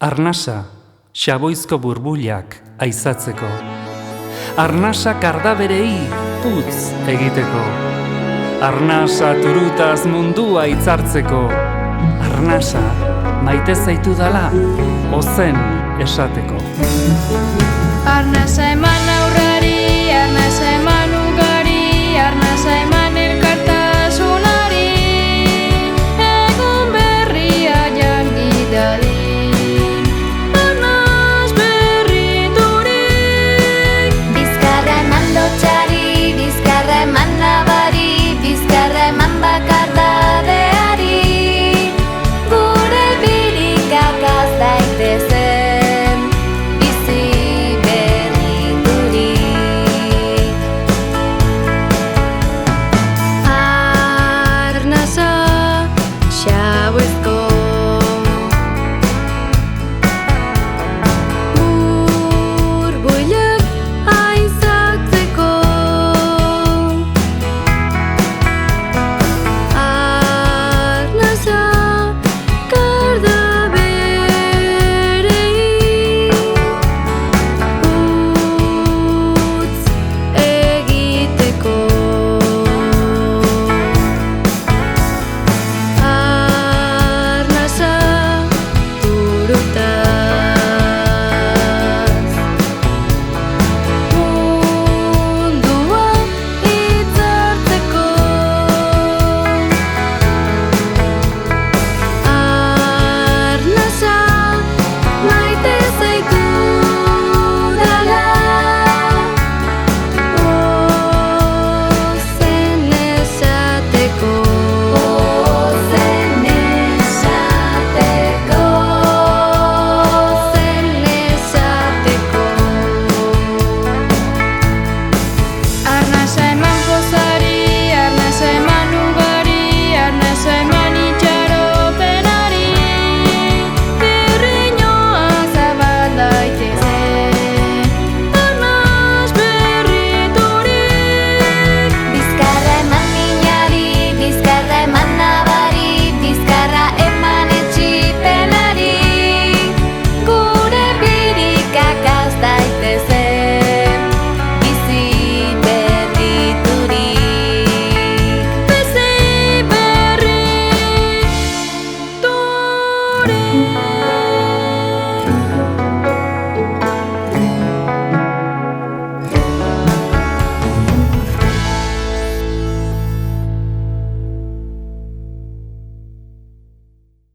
Arnasa, xaboizko burbuilak aizatzeko. Arnasa kardaberei putz egiteko. Arnasa turutaz mundua hitzartzeko. Arnasa maite zaitu dala ozen esateko. Arnasa eman aurrari, arnasa eman ugari, arnasa eman elkartasunari, egun berria jangi dadin, arnaz berriturik. Bizkarra eman lotxari, bizkarra eman nabari, bizkarra eman bakardadeari, gure birikak az daitezen, bizi berriturik. Arnasa xaboizko burbuilak aizatzeko. Arnasa kardaberei putz egiteko. Arnasa turutaz mundua hitzartzeko. Arnasa maite zaitu dala ozen esateko. Ozen esateko. Ozen esateko. Arnasa eman pozari, arnasa eman ugari, arnasa eman itxaropenari, irriñoa zabal daitezen, arnaz berriturik. Bizkarra eman minari, bizkarra eman nabari, bizkarra eman etxipenari, gure birikak az daitezen, bizi berriturik. Bizi berriturik.